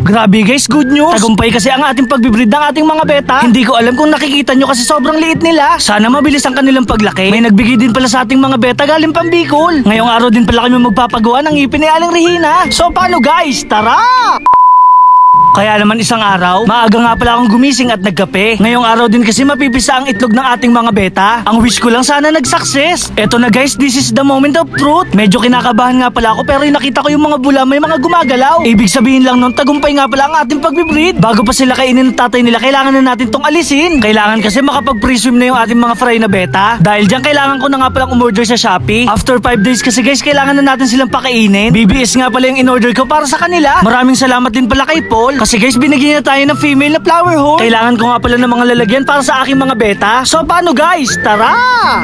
Grabe guys, good news. Tagumpay kasi ang ating pagbibreed ng ating mga beta. Hindi ko alam kung nakikita nyo kasi sobrang liit nila. Sana mabilis ang kanilang paglaki. May nagbigay din pala sa ating mga beta galing pang Bicol. Ngayong araw din pala kami magpapagawa ng ngipin ni Aling Regina. So paano guys? Tara! Kaya naman isang araw, maaga nga pala akong gumising at nagkape. Ngayong araw din kasi mapipisa ang itlog ng ating mga beta. Ang wish ko lang sana nag-success. Eto na guys, this is the moment of truth. Medyo kinakabahan nga pala ako pero nakita ko yung mga bula may mga gumagalaw. Ibig sabihin lang nun, tagumpay nga pala ang ating pagbibreed. Bago pa sila kainin ng tatay nila, kailangan na natin tong alisin. Kailangan kasi makapag-pre-swim na yung ating mga fry na beta. Dahil dyan, kailangan ko na nga palang umorder sa Shopee. After 5 days kasi guys, kailangan na natin silang pakainin. BBS nga pala yung in-order ko para sa kanila. Maraming salamat din pala kay Paul. Kasi guys, binigyan na tayo ng female na flower horn. Kailangan ko nga pala ng mga lalagyan para sa aking mga beta. So paano guys? Tara!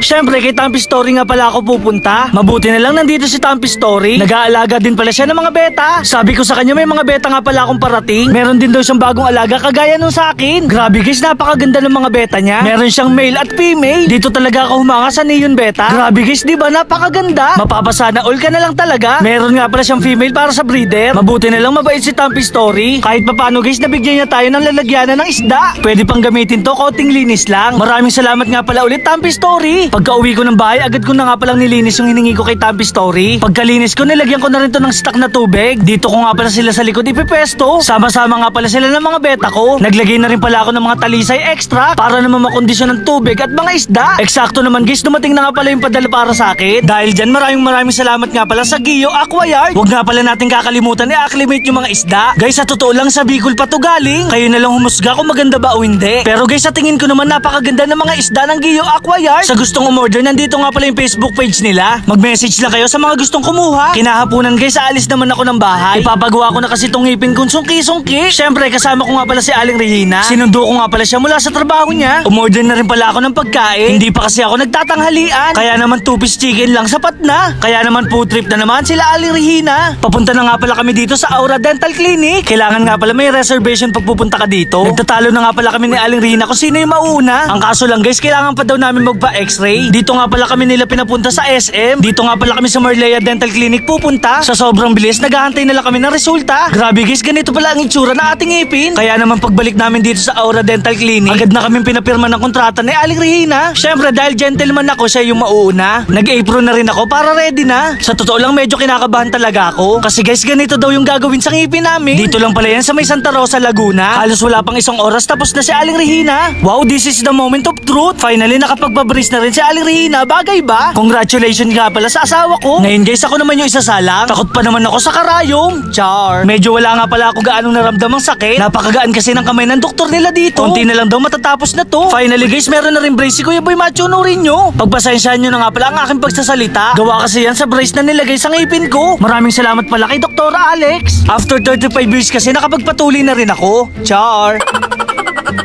Syempre kay Tampi Story nga pala ako pupunta. Mabuti na lang nandito si Tampi Story. Nag-aalaga din pala siya ng mga beta. Sabi ko sa kanya may mga beta nga pala akong parating. Meron din daw siyang bagong alaga kagaya nung sa akin. Grabe guys, napakaganda ng mga beta niya. Meron siyang male at female. Dito talaga ako humanga sa neon beta. Grabe guys, di ba napakaganda? Mapapasana all ka na lang talaga. Meron nga pala siyang female para sa breeder. Mabuti na lang mabait si Tampi Story. Kahit papaano guys, nabigyan niya tayo ng lalagyanan ng isda. Pwede pang gamitin to, konting linis lang. Maraming salamat nga pala ulit Tampi Story. Pagka uwi ko ng bahay, agad ko na nga palang nilinis yung hiningi ko kay Tampi Story. Pagkalinis ko, nilagyan ko na rin to ng stock na tubig. Dito ko nga pala sila sa likod ipipesto. Sama-sama nga pala sila ng mga beta ko. Naglagay na rin pala ako ng mga talisay extra para naman makondisyon ng tubig at mga isda. Eksakto naman guys, dumating na nga pala yung padala para sa akin. Dahil dyan, maraming salamat nga pala sa Gio Aquayard. Huwag nga pala natin kakalimutan i-acclimate yung mga isda. Guys, sa totoo lang, sa Bicol pa to galing. Kayo na lang humusga kung maganda ba o hindi. Pero guys, sa tingin ko naman napakaganda ng mga isda ng Gio Aquayard. Sa gustong umorder, nandito nga pala yung Facebook page nila. Mag-message lang kayo sa mga gustong kumuha. Kinahapunan guys, aalis naman ako ng bahay. Ipapagawa ko na kasi itong ngipin kong sungki-sungki. Syempre, kasama ko nga pala si Aling Regina. Sinundo ko nga pala siya mula sa trabaho niya. Umorder na rin pala ako ng pagkain. Hindi pa kasi ako nagtatanghalian. Kaya naman 2-piece chicken lang sapat na. Kaya naman food trip na naman sila Aling Regina. Papunta na nga pala kami dito sa Aura Dental Clinic. Kailangan nga pala may reservation pag pupunta ka dito. Nagtatalo na nga pala kami ni Aling Regina kung sino yung mauna. Ang kaso lang guys, kailangan pa daw namin magpa-x-ray. Dito nga pala kami nila pinapunta sa SM. Dito nga pala kami sa Marlea Dental Clinic pupunta. Sa sobrang bilis, naghahantay na lang kami ng resulta. Grabe guys, ganito pala ang itsura ng ating ngipin. Kaya naman pagbalik namin dito sa Aura Dental Clinic, agad na kami pinapirma ng kontrata ni Aling Regina. Syempre dahil gentleman ako, siya yung mauuna. Nag-apron na rin ako para ready na. Sa totoo lang medyo kinakabahan talaga ako. Kasi guys, ganito daw yung gagawin sa ngipin namin. Dito lang pala yan sa may Santa Rosa, Laguna. Halos wala pang isang oras tapos na si Aling Regina. Wow, this is the moment of truth. Finally, nakapagpabrace na rin si Aling Regina. Bagay ba? Congratulations nga pala sa asawa ko. Ngayon guys, ako naman yung isasalang. Takot pa naman ako sa karayom. Char. Medyo wala nga pala ako gaanong naramdamang sakit. Napakagaan kasi ng kamay ng doktor nila dito. Konti na lang daw matatapos na to. Finally guys, meron na rin brace si Kuya Boy Macho Norinyo. Pagpasensyahan nyo na nga pala ang aking pagsasalita. Gawa kasi yan sa brace na nilagay sa ngipin ko. Maraming salamat pala kay Dr. Alex. After 35 years kasi nakapagpatuloy na rin ako. Char.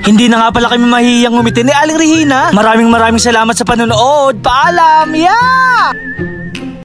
Hindi na nga pala kami mahihiyang ngumiti ni Aling Regina. Maraming salamat sa panonood. Paalam! Yeah!